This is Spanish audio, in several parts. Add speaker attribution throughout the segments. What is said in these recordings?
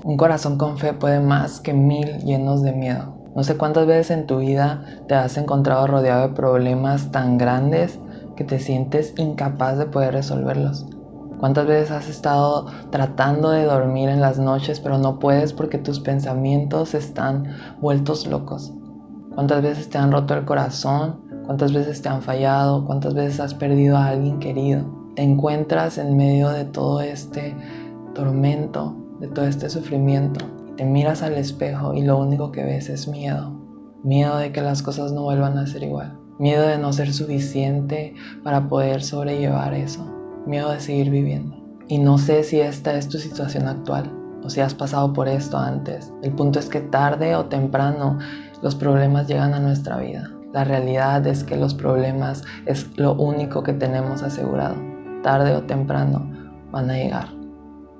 Speaker 1: Un corazón con fe puede más que 1000 llenos de miedo. No sé cuántas veces en tu vida te has encontrado rodeado de problemas tan grandes que te sientes incapaz de poder resolverlos. ¿Cuántas veces has estado tratando de dormir en las noches pero no puedes porque tus pensamientos están vueltos locos? ¿Cuántas veces te han roto el corazón? ¿Cuántas veces te han fallado? ¿Cuántas veces has perdido a alguien querido? Te encuentras en medio de todo este tormento, de todo este sufrimiento. Te miras al espejo y lo único que ves es miedo. Miedo de que las cosas no vuelvan a ser igual. Miedo de no ser suficiente para poder sobrellevar eso. Miedo de seguir viviendo. Y no sé si esta es tu situación actual o si has pasado por esto antes. El punto es que tarde o temprano los problemas llegan a nuestra vida. La realidad es que los problemas es lo único que tenemos asegurado. Tarde o temprano van a llegar.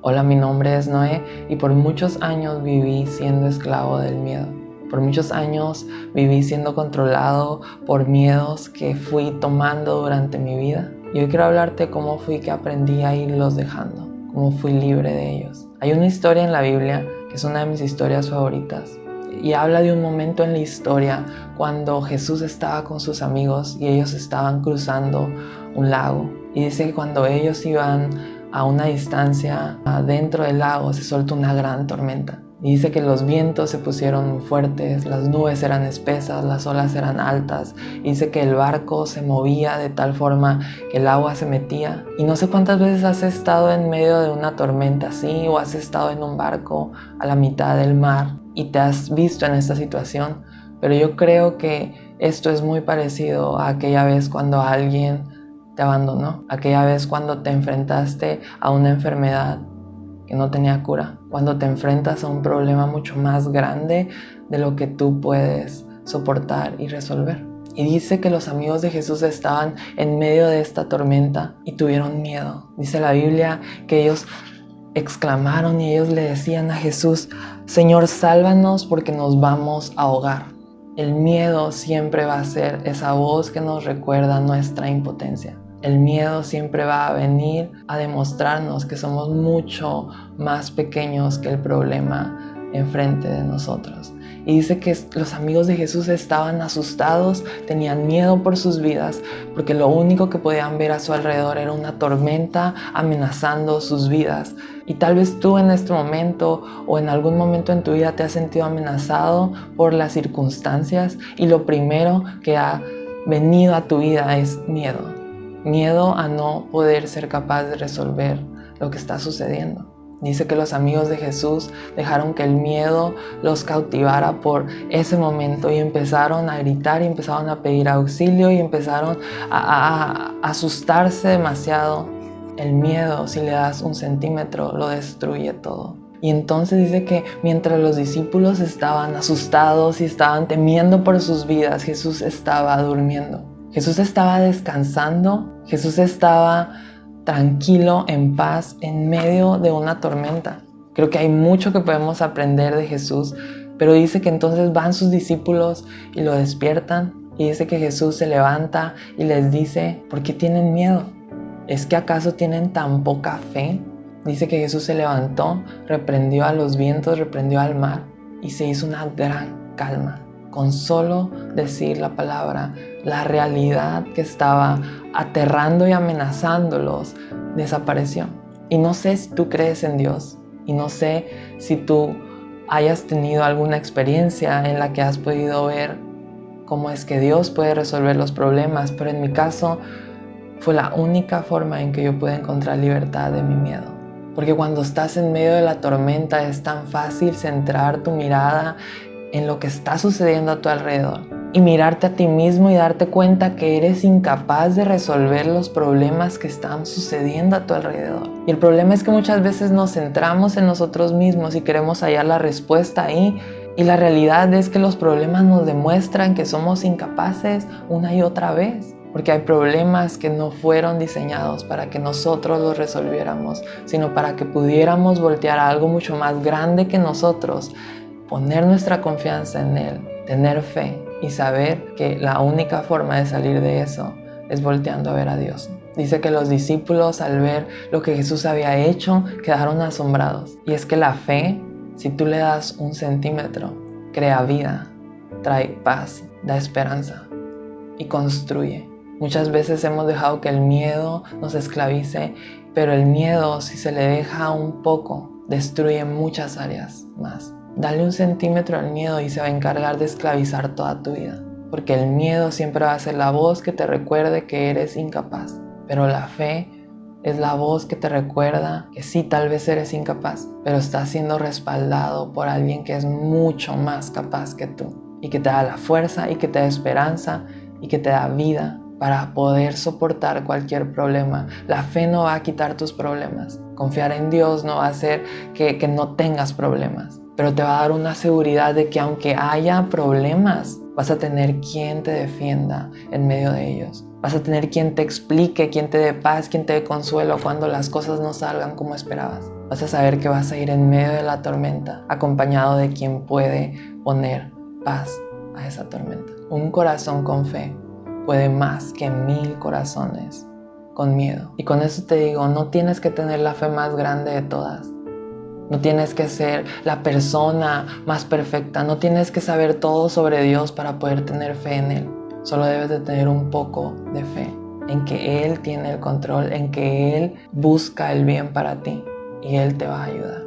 Speaker 1: Hola, mi nombre es Noé y por muchos años viví siendo esclavo del miedo. Por muchos años viví siendo controlado por miedos que fui tomando durante mi vida. Y hoy quiero hablarte cómo fui que aprendí a irlos dejando, cómo fui libre de ellos. Hay una historia en la Biblia que es una de mis historias favoritas y habla de un momento en la historia cuando Jesús estaba con sus amigos y ellos estaban cruzando un lago. Y dice que cuando ellos iban a una distancia dentro del lago se soltó una gran tormenta. Y dice que los vientos se pusieron fuertes, las nubes eran espesas, las olas eran altas. Y dice que el barco se movía de tal forma que el agua se metía. Y no sé cuántas veces has estado en medio de una tormenta así o has estado en un barco a la mitad del mar y te has visto en esta situación. Pero yo creo que esto es muy parecido a aquella vez cuando alguien te abandonó, aquella vez cuando te enfrentaste a una enfermedad que no tenía cura, cuando te enfrentas a un problema mucho más grande de lo que tú puedes soportar y resolver. Y dice que los amigos de Jesús estaban en medio de esta tormenta y tuvieron miedo. Dice la Biblia que ellos exclamaron y ellos le decían a Jesús: Señor, sálvanos porque nos vamos a ahogar. El miedo siempre va a ser esa voz que nos recuerda nuestra impotencia. El miedo siempre va a venir a demostrarnos que somos mucho más pequeños que el problema enfrente de nosotros. Y dice que los amigos de Jesús estaban asustados, tenían miedo por sus vidas, porque lo único que podían ver a su alrededor era una tormenta amenazando sus vidas. Y tal vez tú en este momento o en algún momento en tu vida te has sentido amenazado por las circunstancias y lo primero que ha venido a tu vida es miedo. Miedo a no poder ser capaz de resolver lo que está sucediendo. Dice que los amigos de Jesús dejaron que el miedo los cautivara por ese momento y empezaron a gritar y empezaron a pedir auxilio y empezaron a asustarse demasiado. El miedo, si le das 1 centímetro, lo destruye todo. Y entonces dice que mientras los discípulos estaban asustados y estaban temiendo por sus vidas, Jesús estaba durmiendo. Jesús estaba descansando, Jesús estaba tranquilo, en paz, en medio de una tormenta. Creo que hay mucho que podemos aprender de Jesús, pero dice que entonces van sus discípulos y lo despiertan y dice que Jesús se levanta y les dice: ¿por qué tienen miedo? ¿Es que acaso tienen tan poca fe? Dice que Jesús se levantó, reprendió a los vientos, reprendió al mar y se hizo una gran calma. Con solo decir la palabra, la realidad que estaba aterrando y amenazándolos desapareció. Y no sé si tú crees en Dios y no sé si tú hayas tenido alguna experiencia en la que has podido ver cómo es que Dios puede resolver los problemas, pero en mi caso fue la única forma en que yo pude encontrar libertad de mi miedo. Porque cuando estás en medio de la tormenta es tan fácil centrar tu mirada en lo que está sucediendo a tu alrededor y mirarte a ti mismo y darte cuenta que eres incapaz de resolver los problemas que están sucediendo a tu alrededor. Y el problema es que muchas veces nos centramos en nosotros mismos y queremos hallar la respuesta ahí, y la realidad es que los problemas nos demuestran que somos incapaces una y otra vez. Porque hay problemas que no fueron diseñados para que nosotros los resolviéramos, sino para que pudiéramos voltear a algo mucho más grande que nosotros, poner nuestra confianza en Él, tener fe y saber que la única forma de salir de eso es volteando a ver a Dios. Dice que los discípulos, al ver lo que Jesús había hecho, quedaron asombrados. Y es que la fe Si tú le das 1 centímetro, crea vida, trae paz, da esperanza y construye. Muchas veces hemos dejado que el miedo nos esclavice, pero el miedo, si se le deja un poco, destruye muchas áreas más. Dale 1 centímetro al miedo y se va a encargar de esclavizar toda tu vida. Porque el miedo siempre va a ser la voz que te recuerde que eres incapaz. Pero la fe es la voz que te recuerda que sí, tal vez eres incapaz, pero estás siendo respaldado por alguien que es mucho más capaz que tú. Y que te da la fuerza y que te da esperanza y que te da vida para poder soportar cualquier problema. La fe no va a quitar tus problemas. Confiar en Dios no va a hacer que no tengas problemas, pero te va a dar una seguridad de que aunque haya problemas, vas a tener quien te defienda en medio de ellos. Vas a tener quien te explique, quien te dé paz, quien te dé consuelo cuando las cosas no salgan como esperabas. Vas a saber que vas a ir en medio de la tormenta, acompañado de quien puede poner paz a esa tormenta. Un corazón con fe puede más que 1000 corazones con miedo. Y con eso te digo, no tienes que tener la fe más grande de todas. No tienes que ser la persona más perfecta. No tienes que saber todo sobre Dios para poder tener fe en Él. Solo debes de tener un poco de fe en que Él tiene el control, en que Él busca el bien para ti y Él te va a ayudar.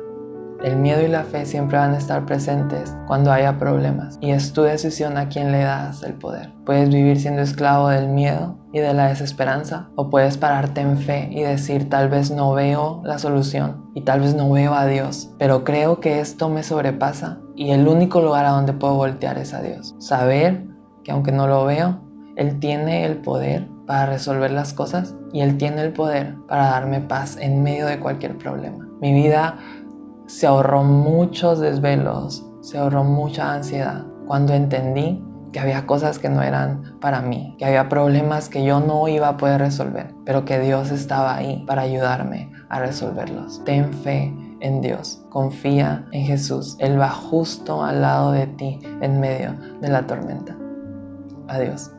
Speaker 1: El miedo y la fe siempre van a estar presentes cuando haya problemas y es tu decisión a quién le das el poder. Puedes vivir siendo esclavo del miedo y de la desesperanza, o puedes pararte en fe y decir: tal vez no veo la solución y tal vez no veo a Dios, pero creo que esto me sobrepasa y el único lugar a donde puedo voltear es a Dios. Saber que aunque no lo veo, Él tiene el poder para resolver las cosas y Él tiene el poder para darme paz en medio de cualquier problema. Mi vida se ahorró muchos desvelos, se ahorró mucha ansiedad cuando entendí que había cosas que no eran para mí, que había problemas que yo no iba a poder resolver, pero que Dios estaba ahí para ayudarme a resolverlos. Ten fe en Dios, confía en Jesús. Él va justo al lado de ti en medio de la tormenta. Adiós.